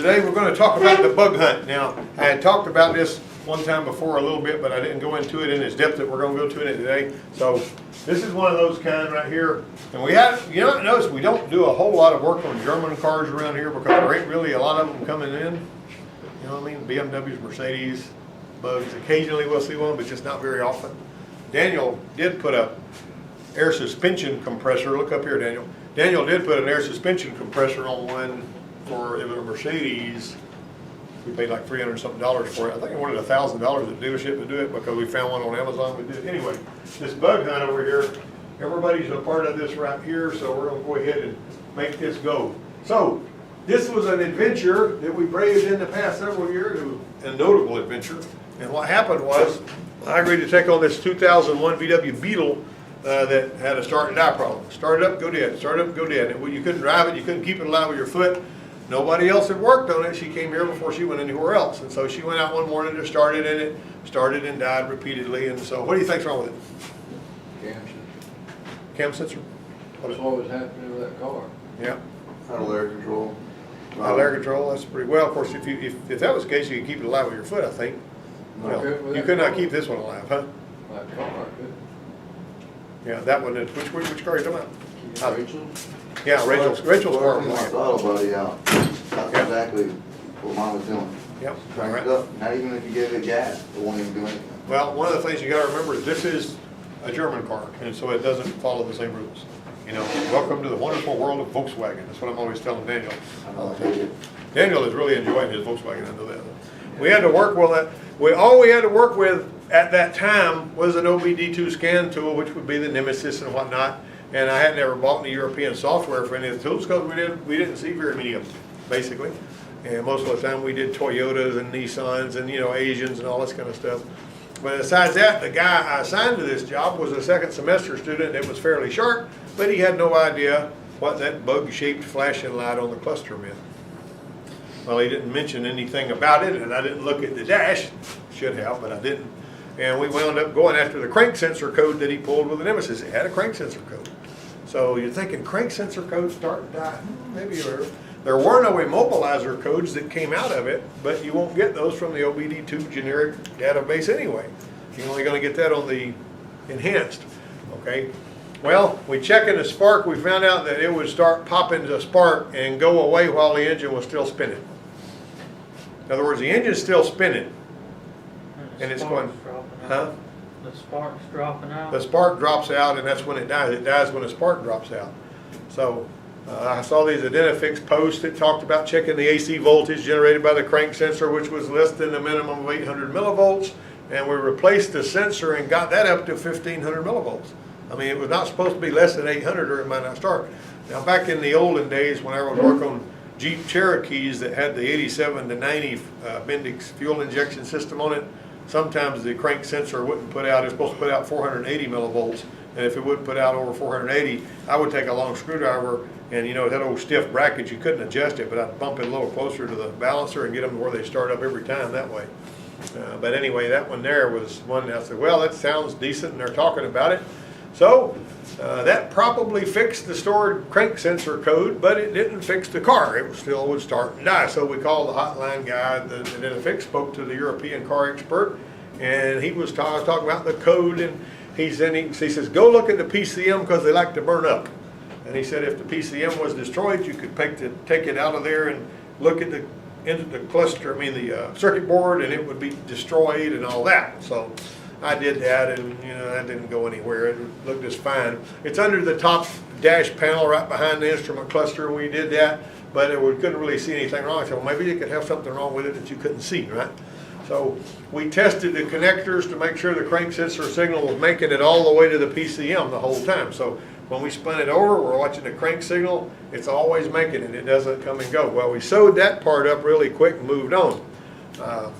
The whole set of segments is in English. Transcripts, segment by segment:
Today we're going to talk about the bug hunt. Now, I had talked about this one time before a little bit, but I didn't go into it in its depth that we're going to go to it today. So this is one of those kind right here. And we have, you know, notice we don't do a whole lot of work on German cars around here because there ain't really a lot of them coming in. You know what I mean? BMWs, Mercedes, bugs. Occasionally we'll see one, but just not very often. Daniel did put a air suspension compressor. Look up here, Daniel. Daniel did put an air suspension compressor on one for a Mercedes. We paid like $300 something for it. I think I wanted $1,000 at the dealership to do it because we found one on Amazon. We did it anyway. This bug hunt over here, everybody's a part of this right here, so we're going to go ahead and make this go. So this was an adventure that we braved in the past several years, a notable adventure. And what happened was I agreed to take on this 2001 VW Beetle that had a start and die problem. Start it up, go dead. Start it up, go dead. And you couldn't drive it. You couldn't keep it alive with your foot. Nobody else had worked on it. She came here before she went anywhere else. And so she went out one morning to start it, and it started and died repeatedly. And so what do you think's wrong with it? Cam sensor. Cam sensor? That's what was happening with that car. Yeah. Idle air control. Idle air control, that's pretty well. Of course, if that was the case, you could keep it alive with your foot, I think. Well, you could not keep this one alive, huh? That car, I could. Yeah, that one, which car are you talking about? Rachel? Yeah, Rachel's car. Working my throttle buddy out. That's Yeah. exactly what mine was doing. Yep. Cranked Right. up. Not even if you gave it gas, it won't even do anything. Well, one of the things you gotta remember is this is a German car, and so it doesn't follow the same rules. You know, welcome to the wonderful world of Volkswagen. That's what I'm always telling Daniel. I know I did. Daniel is really enjoying his Volkswagen, I know that. We had to work with that. All we had to work with at that time was an OBD2 scan tool, which would be the Nemesis and whatnot. And I had never bought any European software for any of the tools because we didn't see very many of them, basically. And most of the time we did Toyotas and Nissans and, you know, Asians and all this kind of stuff. But besides that, the guy I assigned to this job was a second semester student that was fairly sharp, but he had no idea what that bug-shaped flashing light on the cluster meant. Well, he didn't mention anything about it, and I didn't look at the dash. Should have, but I didn't. And we wound up going after the crank sensor code that he pulled with the Nemesis. It had a crank sensor code. So you're thinking crank sensor codes start and die. Maybe there were no immobilizer codes that came out of it, but you won't get those from the OBD2 generic database anyway. You're only going to get that on the enhanced. Okay. Well, we checked in the spark. We found out that it would start popping the spark and go away while the engine was still spinning. In other words, the engine's still spinning. And it's going, huh? The spark's dropping out. The spark drops out, and that's when it dies. It dies when the spark drops out. So I saw these Identifix posts that talked about checking the AC voltage generated by the crank sensor, which was less than the minimum of 800 millivolts. And we replaced the sensor and got that up to 1500 millivolts. I mean, it was not supposed to be less than 800 or it might not start. Now, back in the olden days when I would work on Jeep Cherokees that had the 87 to 90 Bendix fuel injection system on it, sometimes the crank sensor wouldn't put out, it's supposed to put out 480 millivolts, and if it wouldn't put out over 480, I would take a long screwdriver, and you know, that old stiff bracket, you couldn't adjust it, but I'd bump it a little closer to the balancer and get them to where they start up every time that way. But anyway, that one there was one that I said, well, that sounds decent, and they're talking about it. So that probably fixed the stored crank sensor code, but it didn't fix the car. It still would start and die. So we called the hotline guy that Identifix, spoke to the European car expert, and he was talking about the code, and he says, go look at the PCM because they like to burn up. And he said if the PCM was destroyed, you could take it out of there and look at into the cluster, the circuit board, and it would be destroyed and all that. So I did that, and you know, that didn't go anywhere. It looked just fine. It's under the top dash panel right behind the instrument cluster, and we did that, but we couldn't really see anything wrong. I said, well, maybe you could have something wrong with it that you couldn't see, right? So we tested the connectors to make sure the crank sensor signal was making it all the way to the PCM the whole time. So when we spun it over, we're watching the crank signal, it's always making it. It doesn't come and go. Well, we sewed that part up really quick and moved on.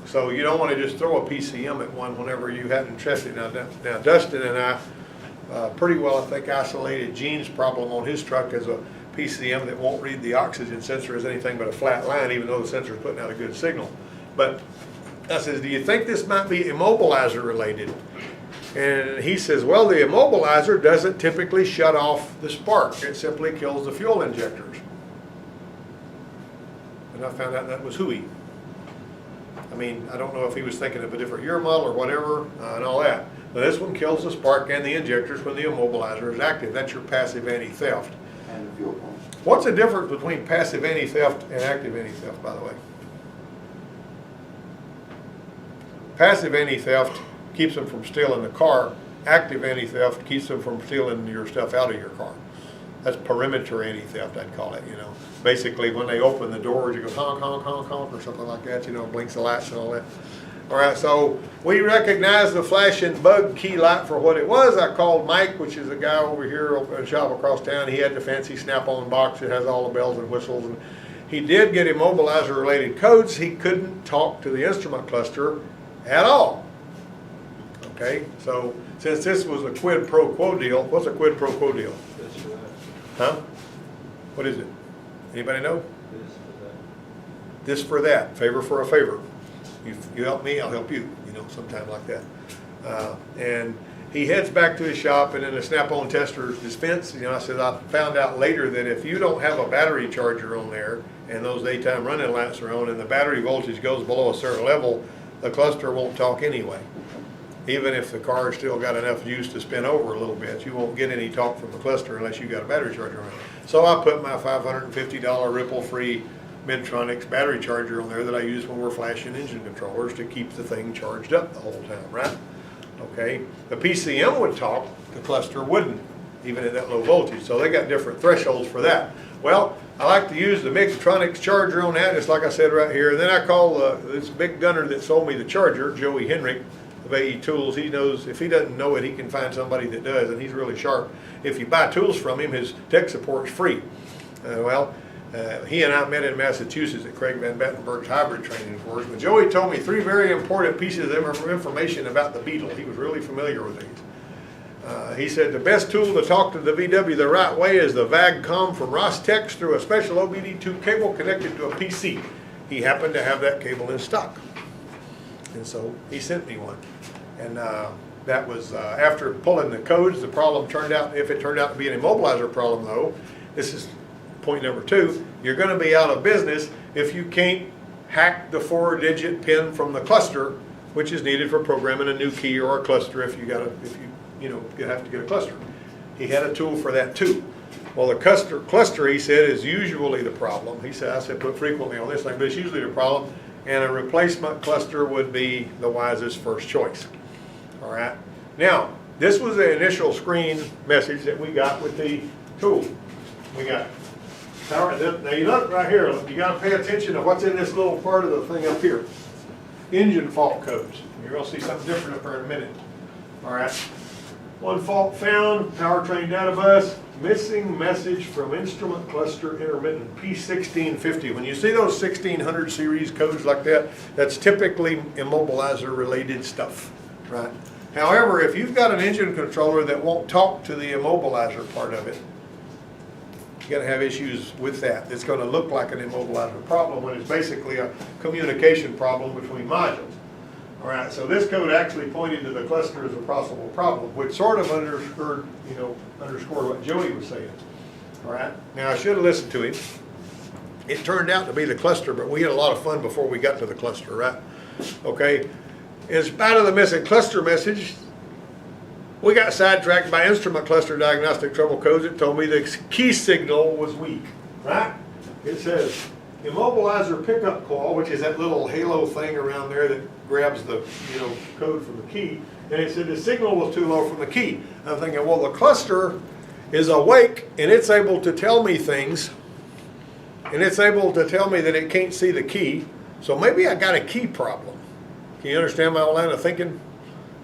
So you don't want to just throw a PCM at one whenever you hadn't tested. Now Dustin and I pretty well, I think, isolated Gene's problem on his truck as a PCM that won't read the oxygen sensor as anything but a flat line, even though the sensor is putting out a good signal. But I says, do you think this might be immobilizer related? And he says, well, the immobilizer doesn't typically shut off the spark. It simply kills the fuel injectors. and I found out that was Hui. I mean, I don't know if he was thinking of a different year model or whatever, and all that. But this one kills the spark and the injectors when the immobilizer is active. That's your passive anti-theft. And the fuel pump. What's the difference between passive anti-theft and active anti-theft, by the way? Passive anti-theft keeps them from stealing the car. Active anti-theft keeps them from stealing your stuff out of your car. That's perimeter anti-theft, I'd call it, you know. Basically, when they open the doors, you go honk, honk, honk, honk, or something like that, you know, blinks the lights and all that. All right, so we recognized the flashing bug key light for what it was. I called Mike, which is a guy over here at a shop across town. He had the fancy Snap-on box that has all the bells and whistles. And he did get immobilizer-related codes. He couldn't talk to the instrument cluster at all. Okay, so since this was a quid pro quo deal, what's a quid pro quo deal? That's right. Huh? What is it? Anybody know? This for that. This for that, favor for a favor. You help me, I'll help you, you know, sometime like that. And he heads back to his shop, and in the Snap-on tester's defense, you know, I said, I found out later that if you don't have a battery charger on there, and those daytime running lights are on, and the battery voltage goes below a certain level, the cluster won't talk anyway. Even if the car's still got enough juice to spin over a little bit, you won't get any talk from the cluster unless you got a battery charger on it. So I put my $550 ripple-free Midtronics battery charger on there that I use when we're flashing engine controllers to keep the thing charged up the whole time, right? Okay, the PCM would talk, the cluster wouldn't, even at that low voltage, so they got different thresholds for that. Well, I like to use the Midtronics charger on that, just like I said right here, and then I call this big gunner that sold me the charger, Joey Henrik, of AE Tools. He knows, if he doesn't know it, he can find somebody that does, and he's really sharp. If you buy tools from him, his tech support's free. He and I met in Massachusetts at Craig Van Battenberg's hybrid training course. But Joey told me 3 very important pieces of information about the Beetle. He was really familiar with these. He said the best tool to talk to the VW the right way is the VAGCOM from Rostex through a special OBD2 cable connected to a PC. He happened to have that cable in stock, and so he sent me one. And that was after pulling the codes. The problem turned out, if it turned out to be an immobilizer problem though, this is point number 2, you're going to be out of business if you can't hack the 4-digit pin from the cluster, which is needed for programming a new key or a cluster if you have to get a cluster. He had a tool for that too. Well, the cluster, he said, is usually the problem. I said put frequently on this thing, but it's usually the problem, and a replacement cluster would be the wisest first choice. All right. Now, this was the initial screen message that we got with the tool. We got power. Now you look right here, you got to pay attention to what's in this little part of the thing up here. Engine fault codes. You're going to see something different up there in a minute. All right. One fault found, powertrain data bus, missing message from instrument cluster intermittent, P1650. When you see those 1600 series codes like that, that's typically immobilizer related stuff, right? However, if you've got an engine controller that won't talk to the immobilizer part of it, you're going to have issues with that. It's going to look like an immobilizer problem when it's basically a communication problem between modules. All right, so this code actually pointed to the cluster as a possible problem, which sort of underscored what Joey was saying. All right, now I should have listened to him. It turned out to be the cluster, but we had a lot of fun before we got to the cluster, right? Okay, in spite of the missing cluster message, we got sidetracked by instrument cluster diagnostic trouble codes that told me the key signal was weak, right? It says immobilizer pickup coil, which is that little halo thing around there that grabs the code from the key, and it said the signal was too low from the key. I'm thinking, well, the cluster is awake and it's able to tell me things, and it's able to tell me that it can't see the key, so maybe I got a key problem. Can you understand my line of thinking?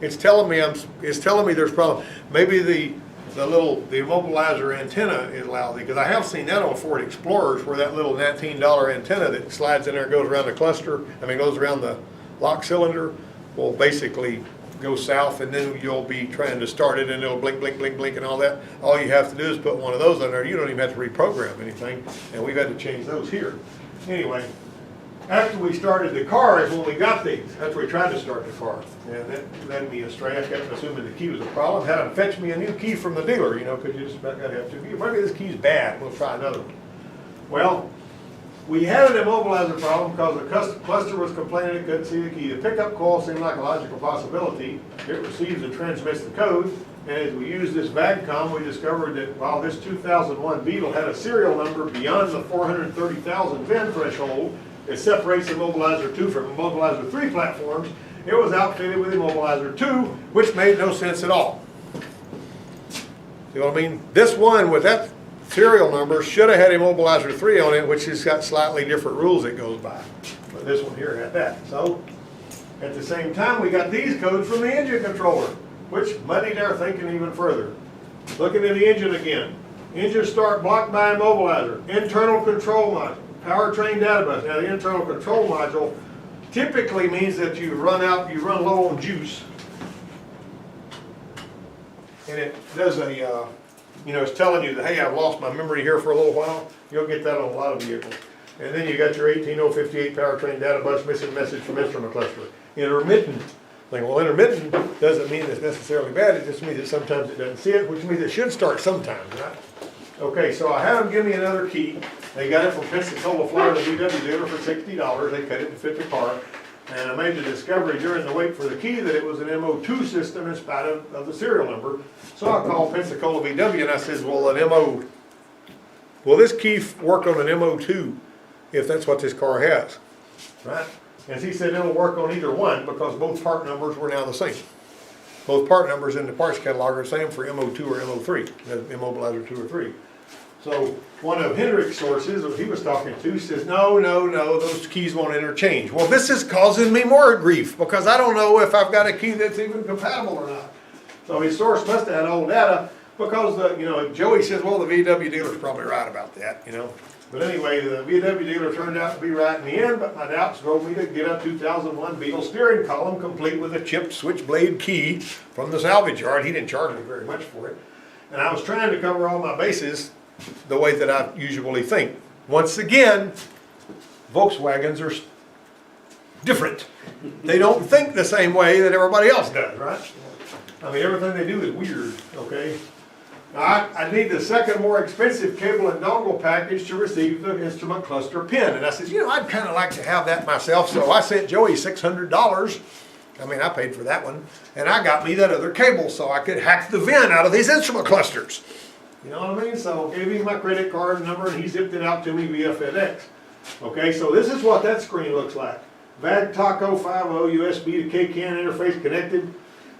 It's telling me there's a problem. Maybe the immobilizer antenna is lousy, because I have seen that on Ford Explorers, where that little $19 antenna that slides in there and goes around the cluster, goes around the lock cylinder, will basically go south, and then you'll be trying to start it and it'll blink, blink, blink, blink and all that. All you have to do is put one of those on there. You don't even have to reprogram anything, and we've had to change those here. Anyway, after we started the car is when we got these. After we tried to start the car. And that led me astray. I kept assuming the key was a problem. Had them fetch me a new key from the dealer, because you just about got to have 2 keys. Maybe this key's bad. We'll try another one. Well, We had an immobilizer problem because the cluster was complaining it couldn't see the key. The pickup coil seemed like a logical possibility. It receives and transmits the code. And as we used this VAGCOM, we discovered that while this 2001 Beetle had a serial number beyond the 430,000 VIN threshold, it separates Immobilizer 2 from Immobilizer 3 platforms. It was outfitted with Immobilizer 2, which made no sense at all. You know what I mean? This one with that serial number should have had Immobilizer 3 on it, which has got slightly different rules it goes by. But this one here had that. So, at the same time, we got these codes from the engine controller, which muddied our thinking even further. Looking at the engine again. Engine start blocked by Immobilizer. Internal control module. Powertrain data bus. Now the internal control module typically means that you run low on juice. And it does a, it's telling you that, hey, I've lost my memory here for a little while. You'll get that on a lot of vehicles. And then you got your 18058 powertrain data bus missing message from instrument cluster. Intermittent. Well, intermittent doesn't mean it's necessarily bad, it just means that sometimes it doesn't see it, which means it should start sometimes, right? Okay, so I had them give me another key. They got it from Pensacola, Florida, VW dealer for $60. They cut it to fit the car. And I made the discovery during the wait for the key that it was an MO2 system in spite of the serial number. So I called Pensacola VW and I said, will this key work on an MO2 if that's what this car has, right? And he said it'll work on either one because both part numbers were now the same. Both part numbers in the parts catalog are the same for MO2 or MO3, Immobilizer 2 or 3. So one of Hendrick's sources that he was talking to says, no, those keys won't interchange. Well, this is causing me more grief because I don't know if I've got a key that's even compatible or not. So his source must have had old data because, Joey says, well, the VW dealer's probably right about that, But anyway, the VW dealer turned out to be right in the end, but my doubts drove me to get a 2001 Beetle steering column complete with a chipped switchblade key from the salvage yard. He didn't charge me very much for it. And I was trying to cover all my bases the way that I usually think. Once again, Volkswagens are different. They don't think the same way that everybody else does, right? I mean, everything they do is weird, okay? I need the second more expensive cable and dongle package to receive the instrument cluster pin. And I said, I'd kind of like to have that myself. So I sent Joey $600. I paid for that one. And I got me that other cable so I could hack the VIN out of these instrument clusters. You know what I mean? So I gave him my credit card number and he zipped it out to me via FedEx. Okay, so this is what that screen looks like. VAG Taco 50 USB to KCAN interface connected.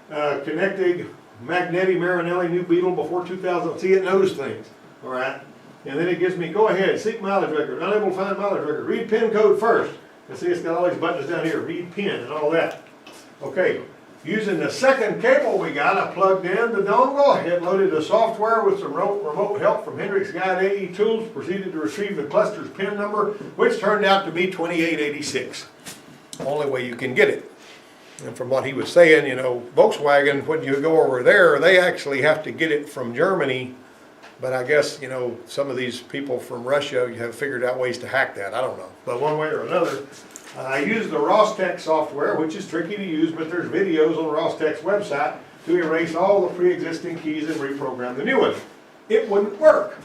Connected Magneti Marinelli new Beetle before 2000. See, it knows things. All right. And then it gives me, go ahead, seek mileage record, unable to find mileage record, read pin code first. And see, it's got all these buttons down here, read pin and all that. Okay. Using the second cable we got, I plugged in the dongle, it loaded the software with some remote help from Hendrick's Guide AE Tools, proceeded to retrieve the cluster's pin number, which turned out to be 2886. Only way you can get it. And from what he was saying, Volkswagen, when you go over there, they actually have to get it from Germany. But I guess, some of these people from Russia have figured out ways to hack that. I don't know. But one way or another, I use the Rostec software, which is tricky to use, but there's videos on Rostec's website to erase all the pre-existing keys and reprogram the new one. It wouldn't work.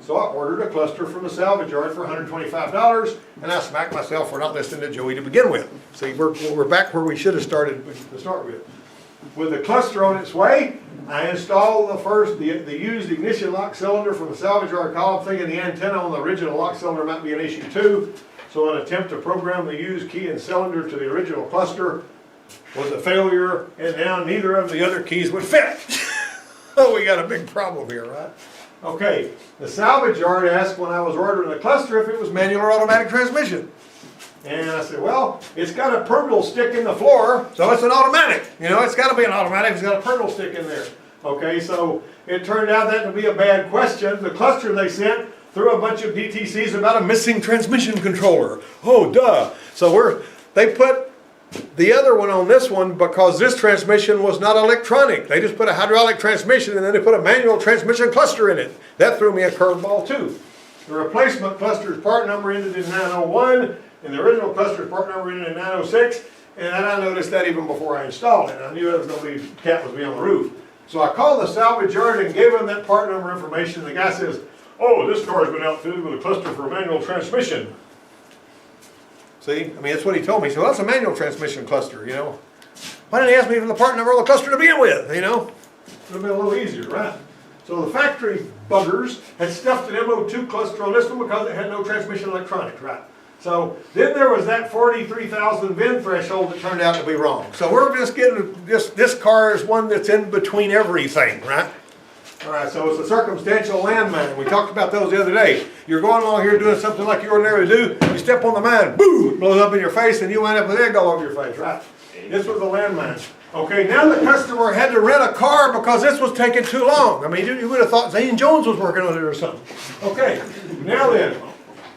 So I ordered a cluster from the salvage yard for $125, and I smacked myself for not listening to Joey to begin with. See, we're back where we should have started to start with. With the cluster on its way, I installed the used ignition lock cylinder from the salvage yard column, thinking the antenna on the original lock cylinder might be an issue too. So an attempt to program the used key and cylinder to the original cluster was a failure, and now neither of the other keys would fit. Oh, we got a big problem here, right? Okay, the salvage yard asked when I was ordering the cluster if it was manual or automatic transmission. And I said, well, it's got a pernal stick in the floor, so it's an automatic. It's got to be an automatic, it's got a pernal stick in there. Okay, so it turned out that to be a bad question. The cluster they sent threw a bunch of DTCs about a missing transmission controller. Oh, duh. So they put the other one on this one because this transmission was not electronic. They just put a hydraulic transmission and then they put a manual transmission cluster in it. That threw me a curveball too. The replacement cluster's part number ended in 901 and the original cluster's part number ended in 906, and then I noticed that even before I installed it. I knew it was going to be, cat was be on the roof. So I called the salvage yard and gave them that part number information. The guy says, oh, this car's been outfitted with a cluster for a manual transmission. See, I mean, that's what he told me. He said, well, that's a manual transmission cluster, you know. Why didn't he ask me for the part number of the cluster to begin with, you know? It would have been a little easier, right? So the factory buggers had stuffed an MO2 cluster on this one because it had no transmission electronics, right? So then there was that 43,000 VIN threshold that turned out to be wrong. So we're just getting, this car is one that's in between everything, right? All right, so it's a circumstantial landmine. We talked about those the other day. You're going along here doing something like you ordinarily do, you step on the mine, boom, it blows up in your face and you wind up with egg all over your face, right? This was a landmine. Okay, now the customer had to rent a car because this was taking too long. I mean, you would have thought Zane Jones was working on it or something. Okay, now then,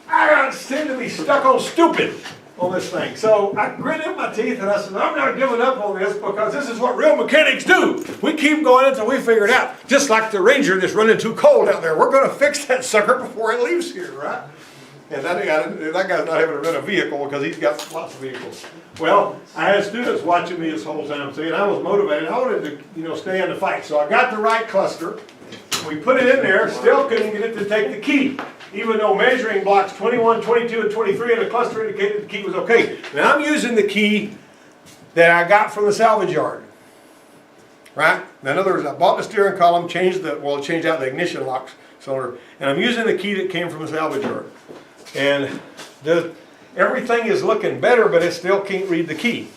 I seem to be stuck on stupid on this thing. So I gritted my teeth and I said, I'm not giving up on this because this is what real mechanics do. We keep going until we figure it out. Just like the Ranger that's running too cold out there. We're going to fix that sucker before it leaves here, right? And that guy's not having to rent a vehicle because he's got lots of vehicles. Well, I had students watching me this whole time, see, and I was motivated. I wanted to, you know, stay in the fight. So I got the right cluster. We put it in there, still couldn't get it to take the key. Even though measuring blocks 21, 22, and 23 in the cluster indicated the key was okay. Now I'm using the key that I got from the salvage yard. Right? Now, in other words, I bought the steering column, changed out the ignition locks cylinder, and I'm using the key that came from the salvage yard. And everything is looking better, but it still can't read the key.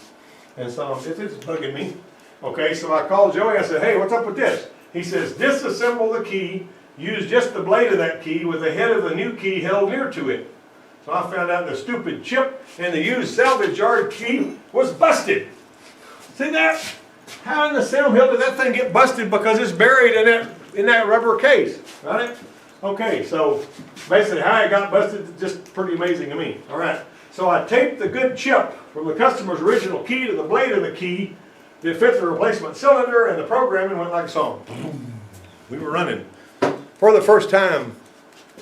And so it's bugging me. Okay, so I called Joey, I said, hey, what's up with this? He says, disassemble the key, use just the blade of that key with the head of the new key held near to it. So I found out the stupid chip in the used salvage yard key was busted. See that? How in the Sam Hill did that thing get busted? Because it's buried in that rubber case, right? Okay, so basically how it got busted is just pretty amazing to me. All right, so I taped the good chip from the customer's original key to the blade of the key that fit the replacement cylinder, and the programming went like a song. We were running for the first time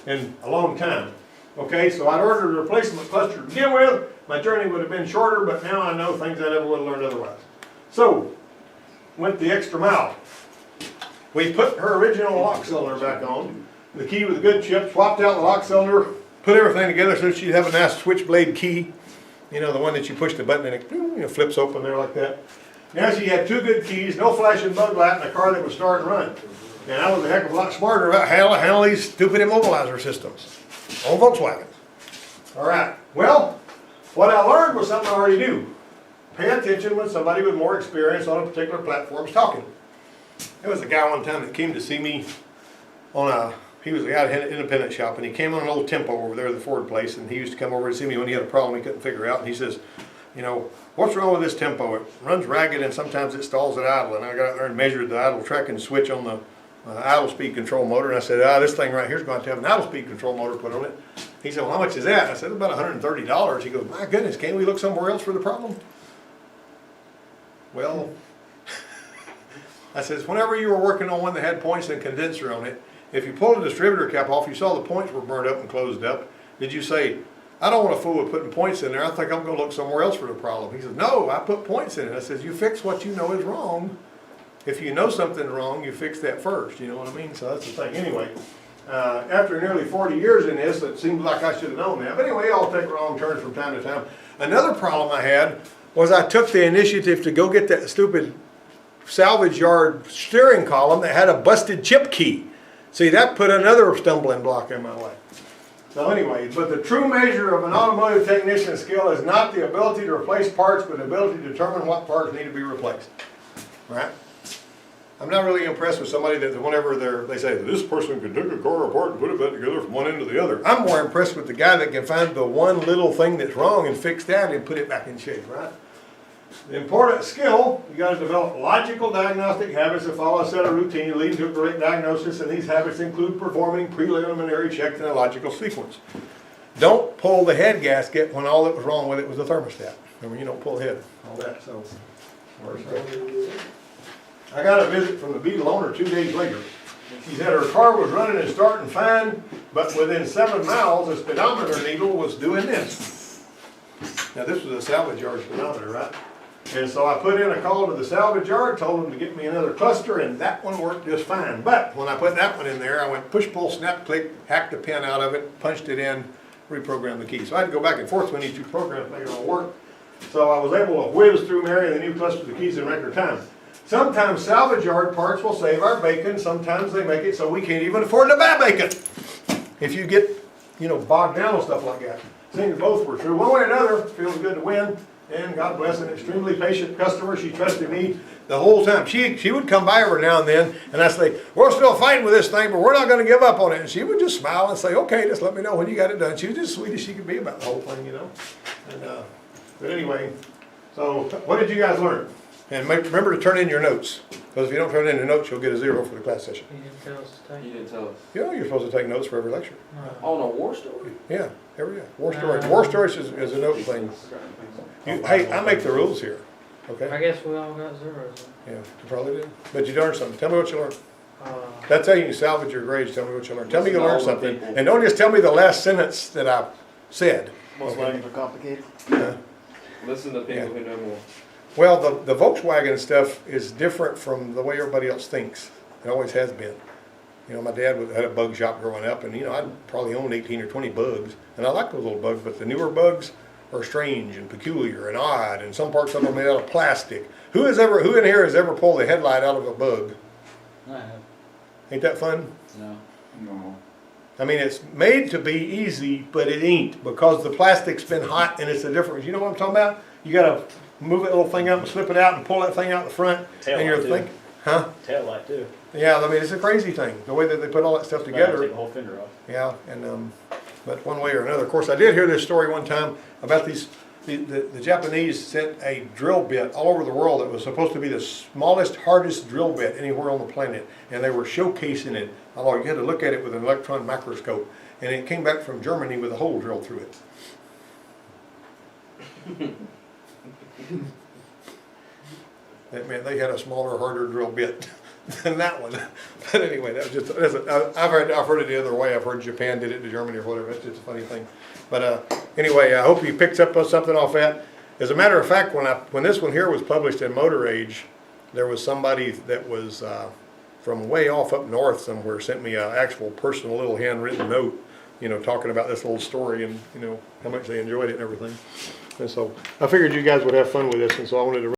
in a long time. Okay, so I'd ordered a replacement cluster to begin with. My journey would have been shorter, but now I know things I never would have learned otherwise. So, went the extra mile. We put her original lock cylinder back on, the key with a good chip, swapped out the lock cylinder, put everything together so she'd have a nice switchblade key. You know, the one that you push the button and it flips open there like that. Now she had two good keys, no flashing bug light, and a car that would start and run. And I was a heck of a lot smarter about how to handle these stupid immobilizer systems on Volkswagen. All right, well, what I learned was something I already knew. Pay attention when somebody with more experience on a particular platform is talking. There was a guy one time that came to see me he was a guy at an independent shop, and he came on an old Tempo over there at the Ford place, and he used to come over and see me when he had a problem he couldn't figure out, and he says, you know, what's wrong with this Tempo? It runs ragged and sometimes it stalls at idle, and I got out there and measured the idle tracking switch on the idle speed control motor, and I said, this thing right here is going to have an idle speed control motor put on it. He said, well, how much is that? I said, about $130. He goes, my goodness, can't we look somewhere else for the problem? Well, I says, whenever you were working on one that had points and condenser on it, if you pulled the distributor cap off, you saw the points were burned up and closed up. Did you say, I don't want to fool with putting points in there, I think I'm going to look somewhere else for the problem? He says, no, I put points in it. I says, you fix what you know is wrong. If you know something's wrong, you fix that first, you know what I mean? So that's the thing. Anyway, after nearly 40 years in this, it seems like I should have known that. But anyway, I'll take wrong turns from time to time. Another problem I had was I took the initiative to go get that stupid salvage yard steering column that had a busted chip key. See, that put another stumbling block in my way. So anyway, but the true measure of an automotive technician's skill is not the ability to replace parts, but the ability to determine what parts need to be replaced. Right? I'm not really impressed with somebody that whenever they say, this person can take a car apart and put it back together from one end to the other. I'm more impressed with the guy that can find the one little thing that's wrong and fix that and put it back in shape, right? The important skill, you got to develop logical diagnostic habits that follow a set of routines leading to a correct diagnosis, and these habits include performing preliminary checks in a logical sequence. Don't pull the head gasket when all that was wrong with it was the thermostat. Remember, you don't pull the head, all that, so. I got a visit from the Beetle owner 2 days later. She said her car was running and starting fine, but within 7 miles, the speedometer needle was doing this. Now this was a salvage yard speedometer, right? And so I put in a call to the salvage yard, told them to get me another cluster, and that one worked just fine. But when I put that one in there, I went push, pull, snap, click, hacked the pin out of it, punched it in, reprogram the key. So I had to go back and forth between these two programs to make it all work. So I was able to whiz through Mary and the new cluster the keys in record time. Sometimes salvage yard parts will save our bacon, sometimes they make it so we can't even afford to buy bacon. If you get, bogged down on stuff like that. Things both were true. One way or another, feels good to win. And God bless an extremely patient customer. She trusted me the whole time. She would come by every now and then, and I'd say, we're still fighting with this thing, but we're not going to give up on it. And she would just smile and say, okay, just let me know when you got it done. She was just sweet as she could be about the whole thing, And, but anyway, so what did you guys learn? And remember to turn in your notes, because if you don't turn in your notes, you'll get a 0 for the class session. You didn't tell us to take You it. didn't tell us. You're supposed to take notes for every lecture. No. On a war story? Yeah, every year. War stories. War stories is a note thing. Hey, I make the rules here, okay? I guess we all got zeros. Yeah, you probably did. But you learned something. Tell me what you learned. Uh, That's how you can salvage your grades. Tell me what you learned. Tell me you Listen to learned all the something. people. And don't just tell me the last sentence that I said. Most languages are complicated. Listen to people Yeah. who know more. Well, the Volkswagen stuff is different from the way everybody else thinks. It always has been. My dad had a bug shop growing up, and I'd probably owned 18 or 20 bugs, and I like those little bugs, but the newer bugs are strange and peculiar and odd, and some parts of them are made out of plastic. Who in here has ever pulled the headlight out of a bug? I have. Ain't that fun? No. No. I mean, it's made to be easy, but it ain't, because the plastic's been hot and it's a difference. You know what I'm talking about? You gotta move that little thing up and slip it out and pull that thing out the front. Tail And you're light, too. thinking, huh? Tail light too. Yeah, I mean, it's a crazy thing, the way that they put all that stuff Take together. the whole fender off. Yeah, and, but one way or another. Of course, I did hear this story one time about the Japanese sent a drill bit all over the world that was supposed to be the smallest, hardest drill bit anywhere on the planet. And they were showcasing it. Although you had to look at it with an electron microscope. And it came back from Germany with a hole drilled through it. That meant they had a smaller, harder drill bit than that one. But anyway, that was I've heard it the other way. I've heard Japan did it to Germany or whatever. It's just a funny thing. But anyway, I hope you picked up something off that. As a matter of fact, when this one here was published in Motor Age, there was somebody that was from way off up north somewhere sent me an actual personal little handwritten note, talking about this little story and how much they enjoyed it and everything. And so I figured you guys would have fun with this, and so I wanted to